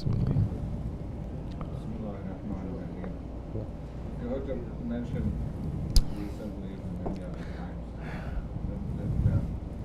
You heard them mention recently and many other times that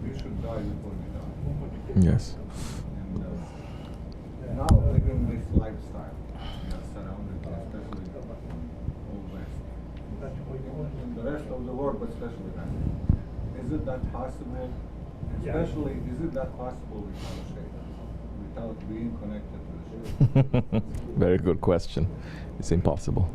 we should die before we die. Yes. And now living this lifestyle, we are surrounded by, especially the whole West, and the rest of the world, but especially West. Is it that possible? Especially, is it that possible without shaitan, without being connected to the shaitan? Very good question. It's impossible.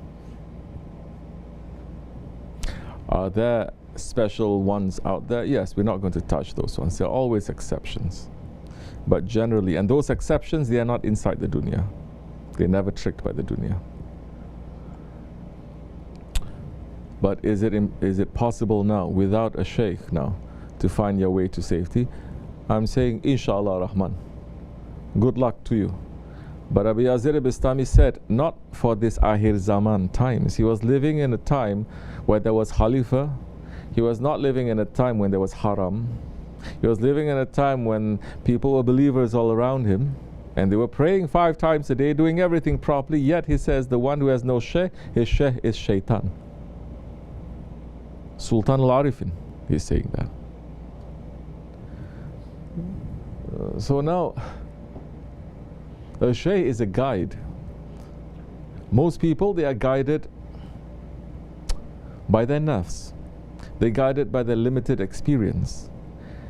Are there special ones out there? Yes, we're not going to touch those ones. There are always exceptions. But generally, and those exceptions, they are not inside the dunya. They're never tricked by the dunya. But is it possible now, without a shaykh now, to find your way to safety? I'm saying, Inshallah Rahman. Good luck to you. But Abu Yazir Bistami said, not for this Ahir Zaman times. He was living in a time where there was Khalifa. He was not living in a time when there was haram. He was living in a time when people were believers all around him, and they were praying 5 times a day, doing everything properly. Yet he says, the one who has no shaykh, his shaykh is shaitan. Sultan al-Arifin, he's saying that. So now, a shaykh is a guide. Most people, they are guided by their nafs. They're guided by their limited experience.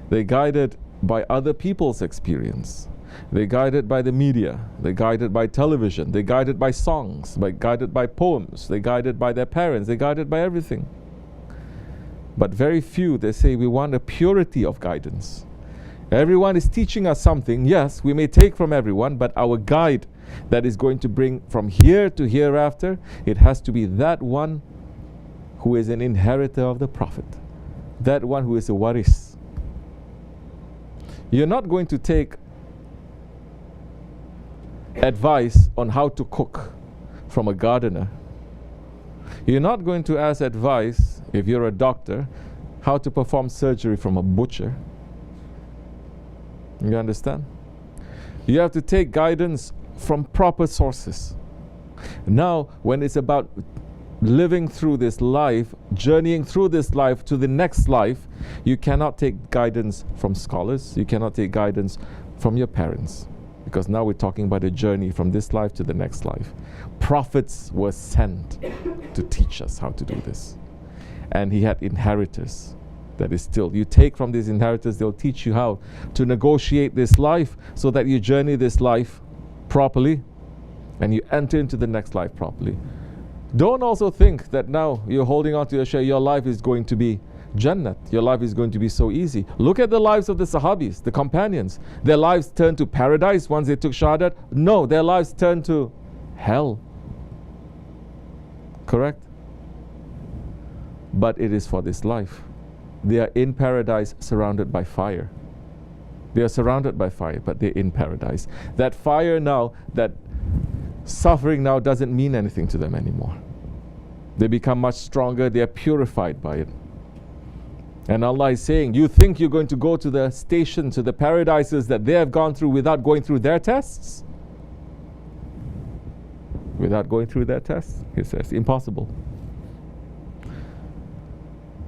They're guided by other people's experience. They're guided by the media. They're guided by television. They're guided by songs. They're guided by poems. They're guided by their parents. They're guided by everything. But very few, they say, we want a purity of guidance. Everyone is teaching us something. Yes, we may take from everyone, but our guide that is going to bring from here to hereafter, it has to be that one who is an inheritor of the Prophet. That one who is a waris. You're not going to take advice on how to cook from a gardener. You're not going to ask advice, if you're a doctor, how to perform surgery from a butcher. You understand? You have to take guidance from proper sources. Now, when it's about living through this life, journeying through this life to the next life, you cannot take guidance from scholars. You cannot take guidance from your parents. Because now we're talking about a journey from this life to the next life. Prophets were sent to teach us how to do this. And he had inheritors. That is still, you take from these inheritors, they'll teach you how to negotiate this life so that you journey this life properly and you enter into the next life properly. Don't also think that now you're holding on to your shaykh, your life is going to be Jannat, your life is going to be so easy. Look at the lives of the Sahabis, the companions. Their lives turned to paradise once they took Shahadat. No, their lives turned to hell. Correct? But it is for this life. They are in paradise surrounded by fire. They are surrounded by fire, but they're in paradise. That fire now, that suffering now doesn't mean anything to them anymore. They become much stronger, they are purified by it. And Allah is saying, you think you're going to go to the station, to the paradises that they have gone through without going through their tests? Without going through their tests? He says, impossible.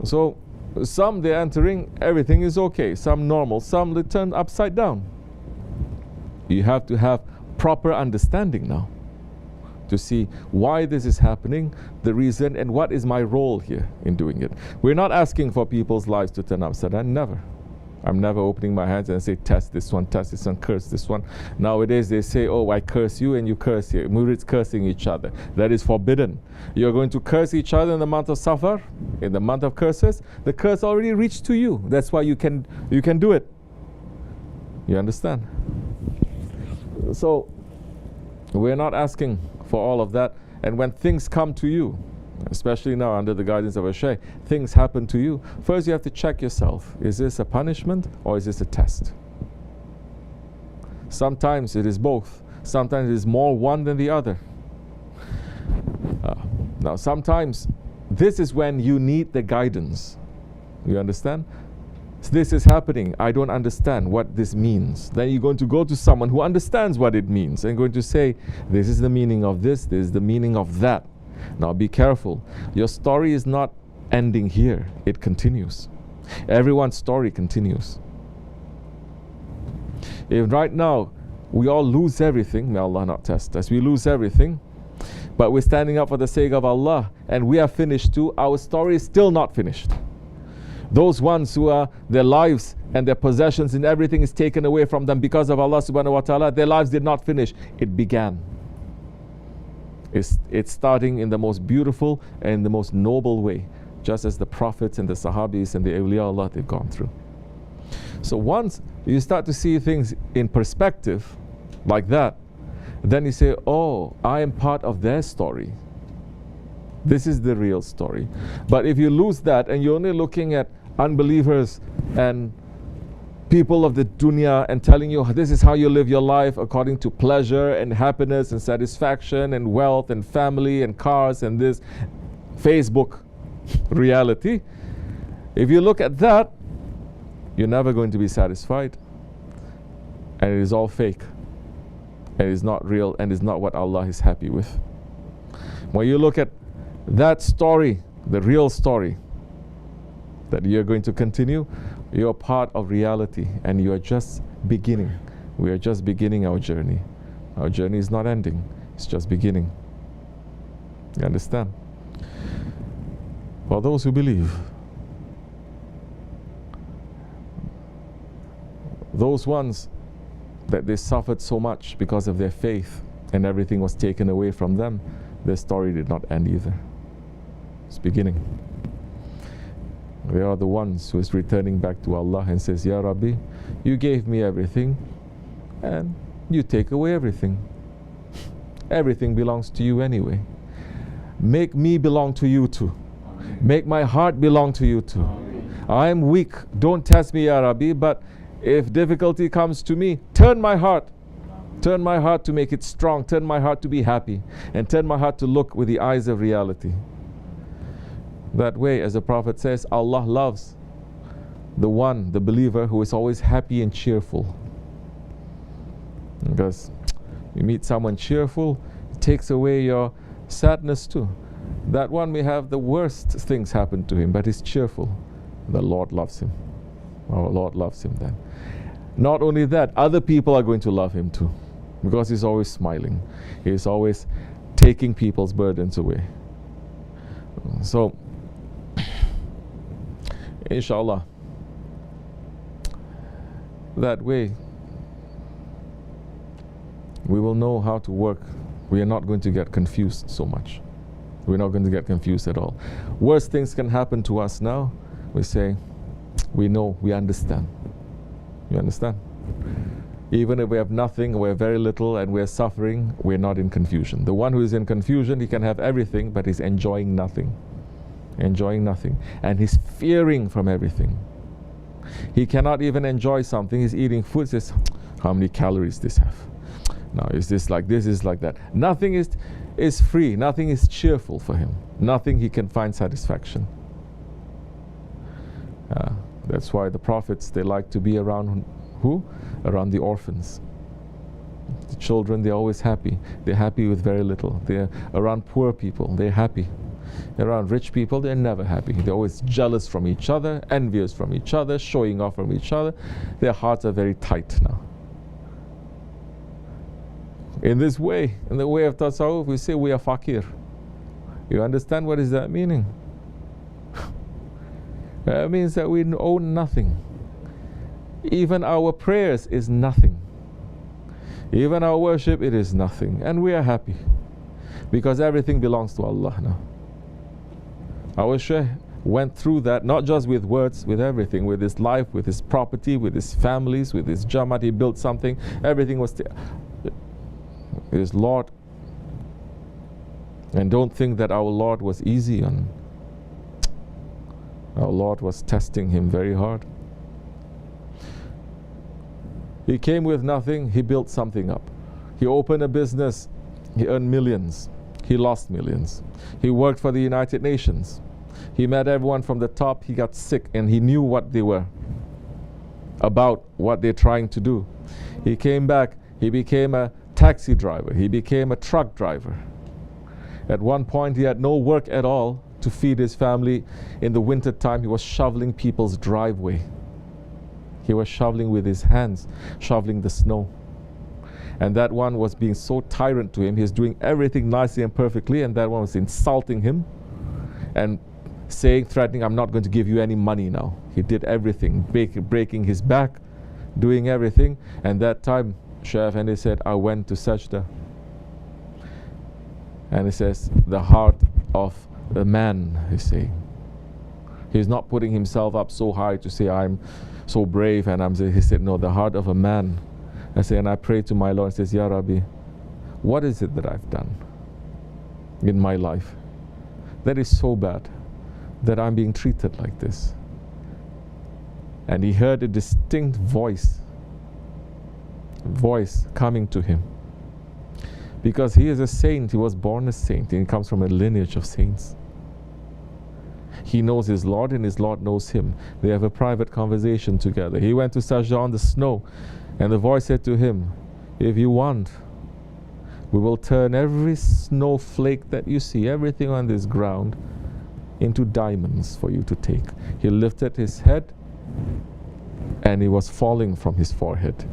So, some they're entering, everything is okay. Some normal, some they turn upside down. You have to have proper understanding now to see why this is happening, the reason, and what is my role here in doing it. We're not asking for people's lives to turn upside down, never. I'm never opening my hands and say, test this one, curse this one. Nowadays they say, oh, I curse you and you curse here. Murids cursing each other. That is forbidden. You're going to curse each other in the month of Safar, in the month of curses. The curse already reached to you. That's why you can do it. You understand? So, we're not asking for all of that. And when things come to you, especially now under the guidance of a shaykh, things happen to you, first you have to check yourself. Is this a punishment or is this a test? Sometimes it is both. Sometimes it is more one than the other. Now sometimes this is when you need the guidance. You understand? this is happening. I don't understand what this means. Then you're going to go to someone who understands what it means and going to say, this is the meaning of this is the meaning of that. Now be careful. Your story is not ending here. It continues. Everyone's story continues. If right now we all lose everything, may Allah not test us, we lose everything, but we're standing up for the sake of Allah and we are finished too, our story is still not finished. Those ones who are, their lives and their possessions and everything is taken away from them because of Allah subhanahu wa ta'ala, their lives did not finish. It began. It's starting in the most beautiful and the most noble way, just as the prophets and the sahabis and the awliya Allah they've gone through. So once you start to see things in perspective like that, then you say, oh, I am part of their story. This is the real story. But if you lose that and you're only looking at unbelievers and people of the dunya and telling you this is how you live your life according to pleasure and happiness and satisfaction and wealth and family and cars and this Facebook reality, if you look at that, you're never going to be satisfied. And it is all fake. And it is not real and is not what Allah is happy with. When you look at that story, the real story that you're going to continue, you're part of reality and you are just beginning. We are just beginning our journey. Our journey is not ending, it's just beginning. You understand? For those who believe, those ones that they suffered so much because of their faith and everything was taken away from them, their story did not end either. It's beginning. They are the ones who is returning back to Allah and says, Ya Rabbi, you gave me everything and you take away everything. Everything belongs to you anyway. Make me belong to you too. Make my heart belong to you too. I am weak. Don't test me, Ya Rabbi, but if difficulty comes to me, turn my heart. Turn my heart to make it strong. Turn my heart to be happy. And turn my heart to look with the eyes of reality. That way, as the Prophet says, Allah loves the one, the believer, who is always happy and cheerful. Because you meet someone cheerful, it takes away your sadness too. That one may have the worst things happen to him, but he's cheerful. The Lord loves him. Our Lord loves him then. Not only that, other people are going to love him too, because he's always smiling. He's always taking people's burdens away. So, inshallah, that way we will know how to work. We are not going to get confused so much. We're not going to get confused at all. Worse things can happen to us now. We say, we know, we understand. You understand? Even if we have nothing, we have very little, and we're suffering, we're not in confusion. The one who is in confusion, he can have everything, but he's enjoying nothing. Enjoying nothing. And he's fearing from everything. He cannot even enjoy something. He's eating food, says, how many calories this have? Now, is this like this, is like that? Nothing is free. Nothing is cheerful for him. Nothing he can find satisfaction. That's why the prophets, they like to be around who? Around the orphans. The children, they're always happy. They're happy with very little. They're around poor people, they're happy. Around rich people, they're never happy. They're always jealous from each other, envious from each other, showing off from each other. Their hearts are very tight now. In this way, in the way of tasawwuf, we say we are fakir. You understand what is that meaning? That means that we own nothing. Even our prayers is nothing. Even our worship, it is nothing. And we are happy. Because everything belongs to Allah now. Our Shaykh went through that, not just with words, with everything, with his life, with his property, with his families, with his jamaat. He built something. Everything was his Lord. And don't think that our Lord was easy on. Our Lord was testing him very hard. He came with nothing, he built something up. He opened a business, he earned millions. He lost millions. He worked for the United Nations. He met everyone from the top, he got sick, and he knew what they were. about what they're trying to do. He came back, he became a taxi driver, he became a truck driver. At one point he had no work at all to feed his family. In the winter time he was shoveling people's driveway. He was shoveling with his hands, shoveling the snow. And that one was being so tyrant to him. He was doing everything nicely and perfectly, and that one was insulting him and saying, threatening, I'm not going to give you any money now. He did everything, breaking his back, doing everything. And that time, Shaykh Effendi said, I went to Sajda. And he says, the heart of the man, he's saying. He's not putting himself up so high to say, I'm so brave, and he said, no, the heart of a man. I say, and I pray to my Lord and says, Ya Rabbi, what is it that I've done in my life that is so bad that I'm being treated like this? And he heard a distinct voice coming to him. Because he is a saint, he was born a saint, and he comes from a lineage of saints. He knows his Lord and his Lord knows him. They have a private conversation together. He went to Sajda on the snow, and the voice said to him, if you want, we will turn every snowflake that you see, everything on this ground, into diamonds for you to take. He lifted his head, and it was falling from his forehead.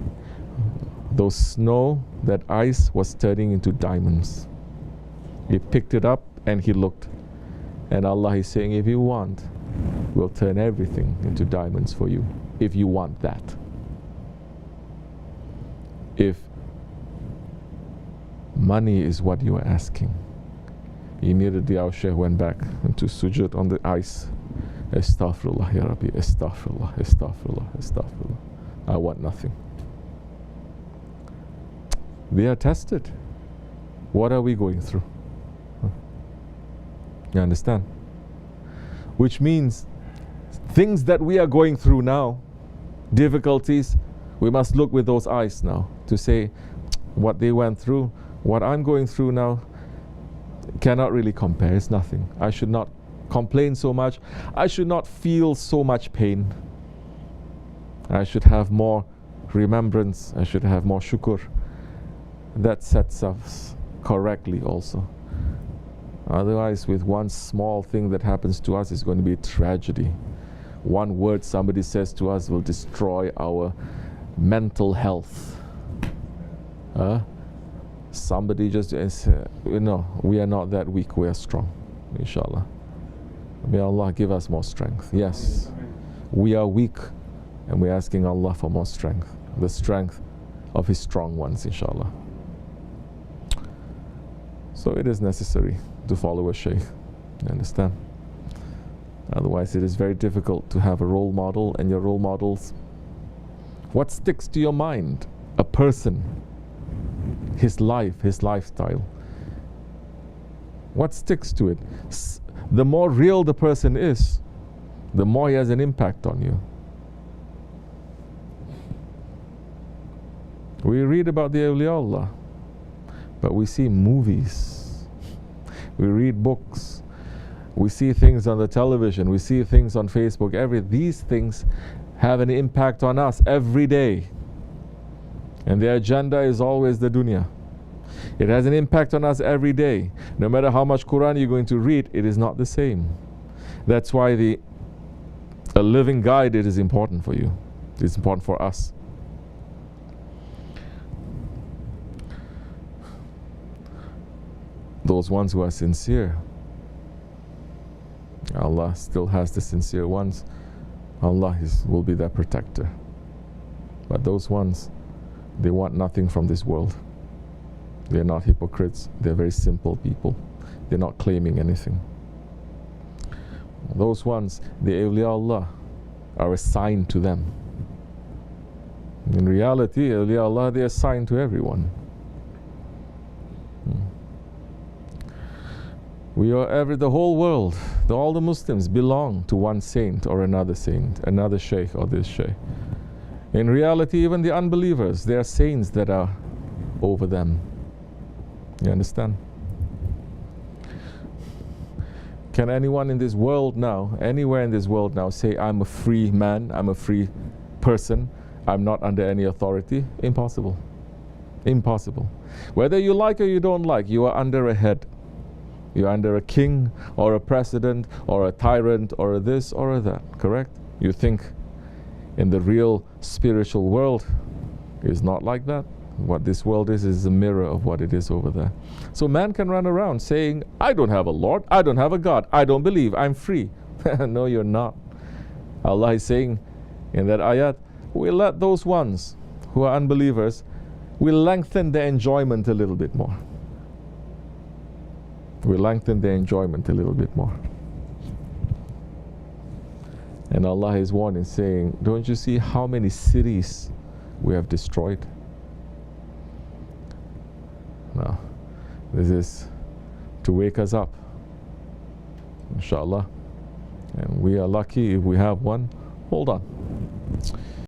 Those snow, that ice was turning into diamonds. He picked it up and he looked. And Allah is saying, if you want, we'll turn everything into diamonds for you, if you want that. If money is what you are asking. Immediately our Shaykh went back into sujood on the ice. Astaghfirullah, Ya Rabbi, astaghfirullah, astaghfirullah, astaghfirullah. I want nothing. We are tested. What are we going through? You understand? Which means things that we are going through now, difficulties, we must look with those eyes now to say what they went through, what I'm going through now cannot really compare. It's nothing. I should not complain so much. I should not feel so much pain. I should have more remembrance. I should have more shukr. That sets us correctly also. Otherwise, with one small thing that happens to us, it's going to be a tragedy. One word somebody says to us will destroy our mental health. Somebody just, we are not that weak, we are strong, inshallah. May Allah give us more strength. Yes, we are weak, and we're asking Allah for more strength, the strength of His strong ones, inshallah. So it is necessary to follow a Shaykh, you understand? Otherwise it is very difficult to have a role model, and your role models, what sticks to your mind? A person, his life, his lifestyle. What sticks to it? The more real the person is, the more he has an impact on you. We read about the awliyaullah, but we see movies, we read books, we see things on the television, we see things on Facebook. These things have an impact on us every day. And the agenda is always the dunya. It has an impact on us every day. No matter how much Quran you're going to read, it is not the same. That's why a living guide, it is important for you. It's important for us. Those ones who are sincere, Allah still has the sincere ones. Allah will be their protector. But those ones, they want nothing from this world. They're not hypocrites. They're very simple people. They're not claiming anything. Those ones, the awliyaullah, are assigned to them. In reality, awliyaullah, they are assigned to everyone. The whole world, all the Muslims belong to one saint or another saint, another Shaykh or this Shaykh. In reality, even the unbelievers, there are saints that are over them. You understand? Can anyone in this world now, anywhere in this world now, say, I'm a free man, I'm a free person, I'm not under any authority. Impossible. Impossible. Whether you like or you don't like, you are under a head. You're under a king or a president or a tyrant or a this or a that, correct? You think in the real spiritual world is not like that. What this world is a mirror of what it is over there. So man can run around saying, I don't have a Lord, I don't have a God, I don't believe, I'm free. No, you're not. Allah is saying in that ayat, we let those ones who are unbelievers, we lengthen their enjoyment a little bit more. We lengthen their enjoyment a little bit more. And Allah is warning, saying, don't you see how many cities we have destroyed? Now, this is to wake us up, inshallah. And we are lucky if we have one. Hold on.